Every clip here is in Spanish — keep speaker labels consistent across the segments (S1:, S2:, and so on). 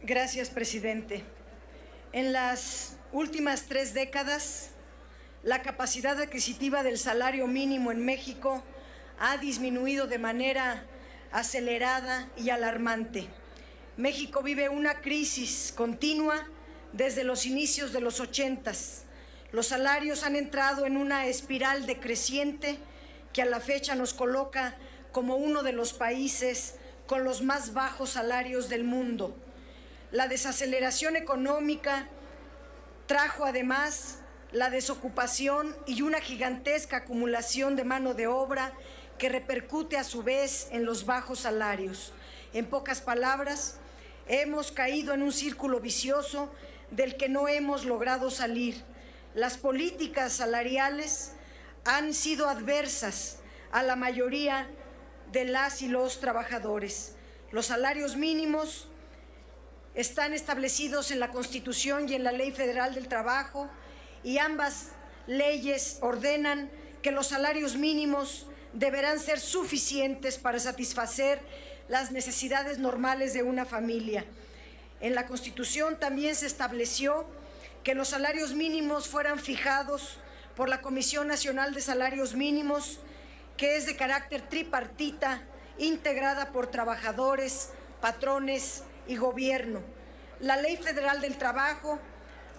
S1: Gracias, presidente. En las últimas 3 décadas, la capacidad adquisitiva del salario mínimo en México ha disminuido de manera acelerada y alarmante. México vive una crisis continua desde los inicios de los 80s. Los salarios han entrado en una espiral decreciente que a la fecha nos coloca como uno de los países con los más bajos salarios del mundo. La desaceleración económica trajo además la desocupación y una gigantesca acumulación de mano de obra que repercute a su vez en los bajos salarios. En pocas palabras, hemos caído en un círculo vicioso del que no hemos logrado salir. Las políticas salariales han sido adversas a la mayoría de las y los trabajadores. Los salarios mínimos están establecidos en la Constitución y en la Ley Federal del Trabajo, y ambas leyes ordenan que los salarios mínimos deberán ser suficientes para satisfacer las necesidades normales de una familia. En la Constitución también se estableció que los salarios mínimos fueran fijados por la Comisión Nacional de Salarios Mínimos, que es de carácter tripartita, integrada por trabajadores, patrones y gobierno. La Ley Federal del Trabajo,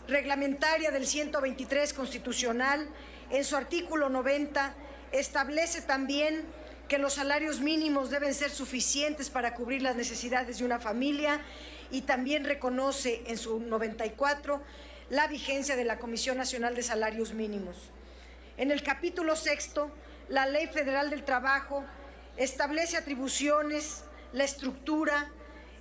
S1: reglamentaria del 123 constitucional, en su artículo 90, establece también que los salarios mínimos deben ser suficientes para cubrir las necesidades de una familia, y también reconoce en su 94 la vigencia de la Comisión Nacional de Salarios Mínimos. En el capítulo 6, la Ley Federal del Trabajo establece atribuciones, la estructura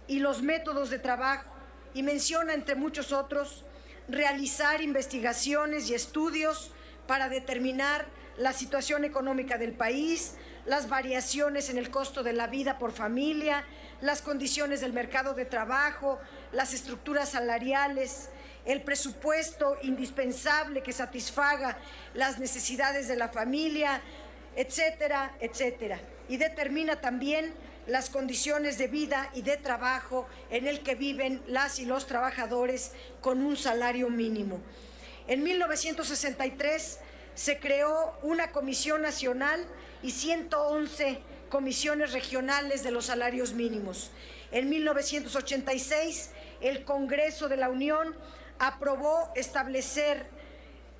S1: y los métodos de trabajo, y menciona, entre muchos otros, realizar investigaciones y estudios para determinar la situación económica del país, las variaciones en el costo de la vida por familia, las condiciones del mercado de trabajo, las estructuras salariales, el presupuesto indispensable que satisfaga las necesidades de la familia, etcétera, etcétera. Y determina también las condiciones de vida y de trabajo en el que viven las y los trabajadores con un salario mínimo. En 1963 se creó una Comisión Nacional y 111 comisiones regionales de los salarios mínimos. En 1986, el Congreso de la Unión aprobó establecer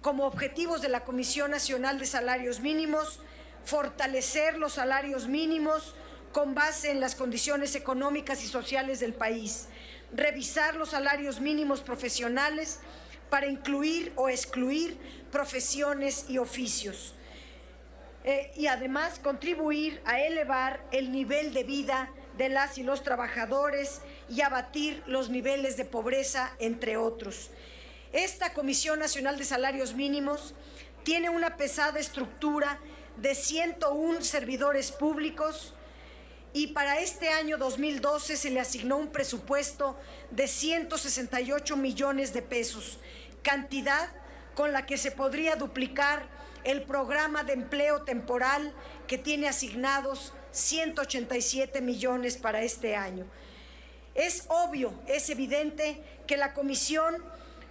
S1: como objetivos de la Comisión Nacional de Salarios Mínimos fortalecer los salarios mínimos con base en las condiciones económicas y sociales del país, revisar los salarios mínimos profesionales para incluir o excluir profesiones y oficios, y además contribuir a elevar el nivel de vida de las y los trabajadores y abatir los niveles de pobreza, entre otros. Esta Comisión Nacional de Salarios Mínimos tiene una pesada estructura de 101 servidores públicos, y para este año 2012 se le asignó un presupuesto de 168 millones de pesos, cantidad con la que se podría duplicar el programa de empleo temporal que tiene asignados 187 millones para este año. Es obvio, es evidente que la Comisión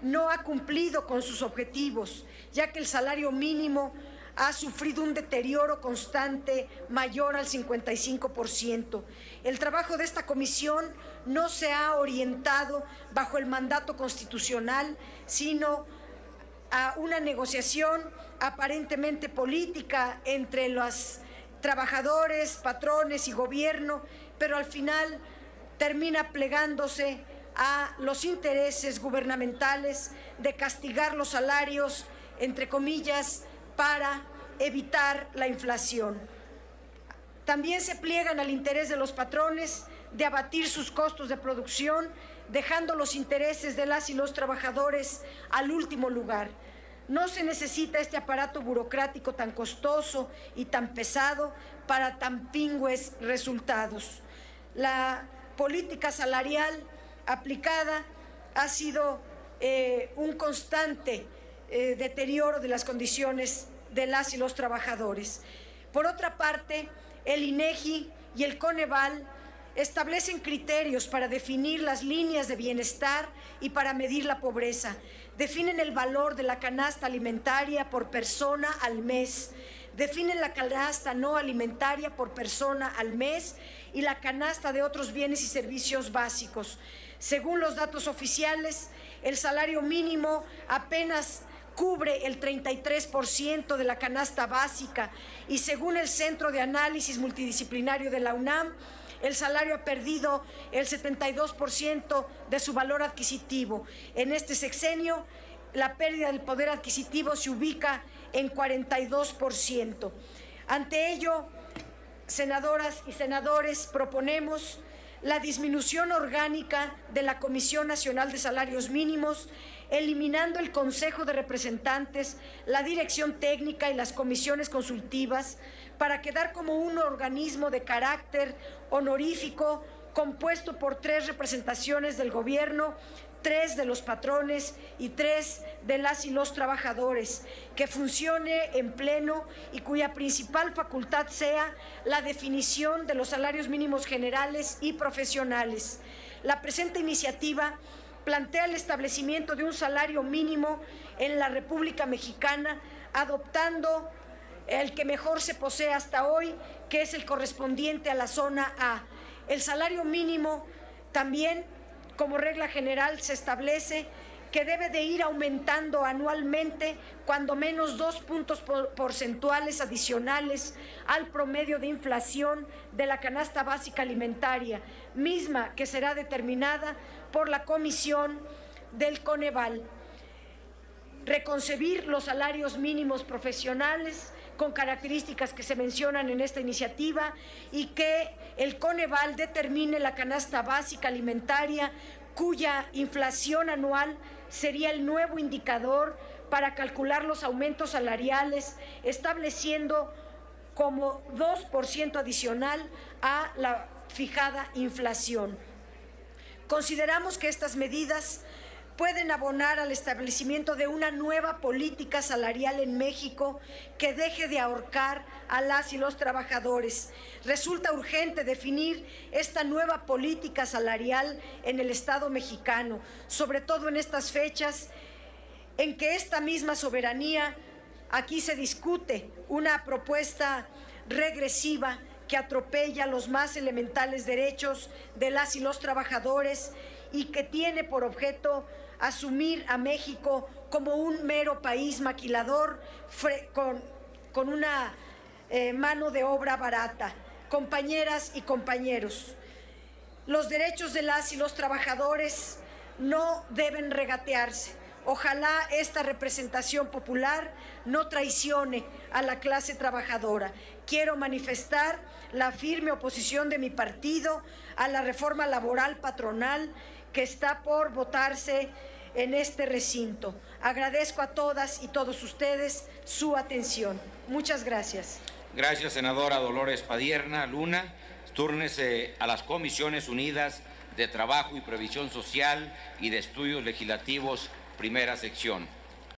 S1: no ha cumplido con sus objetivos, ya que el salario mínimo ha sufrido un deterioro constante mayor al 55%. El trabajo de esta comisión no se ha orientado bajo el mandato constitucional, sino a una negociación aparentemente política entre los trabajadores, patrones y gobierno, pero al final termina plegándose a los intereses gubernamentales de castigar los salarios, entre comillas, para evitar la inflación. También se pliegan al interés de los patrones de abatir sus costos de producción, dejando los intereses de las y los trabajadores al último lugar. No se necesita este aparato burocrático tan costoso y tan pesado para tan pingües resultados. La política salarial aplicada ha sido un constante deterioro de las condiciones de las y los trabajadores. Por otra parte, el INEGI y el Coneval establecen criterios para definir las líneas de bienestar y para medir la pobreza. Definen el valor de la canasta alimentaria por persona al mes. Definen la canasta no alimentaria por persona al mes y la canasta de otros bienes y servicios básicos. Según los datos oficiales, el salario mínimo apenas cubre el 33% de la canasta básica y según el Centro de Análisis Multidisciplinario de la UNAM, el salario ha perdido el 72% de su valor adquisitivo. En este sexenio, la pérdida del poder adquisitivo se ubica en 42%. Ante ello, senadoras y senadores, proponemos la disminución orgánica de la Comisión Nacional de Salarios Mínimos, eliminando el Consejo de Representantes, la Dirección Técnica y las comisiones consultivas, para quedar como un organismo de carácter honorífico compuesto por 3 representaciones del gobierno, 3 de los patrones y 3 de las y los trabajadores, que funcione en pleno y cuya principal facultad sea la definición de los salarios mínimos generales y profesionales. La presente iniciativa plantea el establecimiento de un salario mínimo en la República Mexicana, adoptando el que mejor se posee hasta hoy, que es el correspondiente a la zona A. El salario mínimo también, como regla general, se establece que debe de ir aumentando anualmente cuando menos 2 puntos porcentuales adicionales al promedio de inflación de la canasta básica alimentaria, misma que será determinada por la Comisión del Coneval. Reconcebir los salarios mínimos profesionales con características que se mencionan en esta iniciativa y que el Coneval determine la canasta básica alimentaria cuya inflación anual sería el nuevo indicador para calcular los aumentos salariales, estableciendo como 2% adicional a la fijada inflación. Consideramos que estas medidas pueden abonar al establecimiento de una nueva política salarial en México que deje de ahorcar a las y los trabajadores. Resulta urgente definir esta nueva política salarial en el Estado mexicano, sobre todo en estas fechas en que esta misma soberanía, aquí se discute una propuesta regresiva que atropella los más elementales derechos de las y los trabajadores y que tiene por objeto asumir a México como un mero país maquilador con una mano de obra barata. Compañeras y compañeros, los derechos de las y los trabajadores no deben regatearse. Ojalá esta representación popular no traicione a la clase trabajadora. Quiero manifestar la firme oposición de mi partido a la reforma laboral patronal que está por votarse en este recinto. Agradezco a todas y todos ustedes su atención. Muchas gracias.
S2: Gracias, senadora Dolores Padierna Luna. Túrnese a las Comisiones Unidas de Trabajo y Previsión Social y de Estudios Legislativos, primera sección.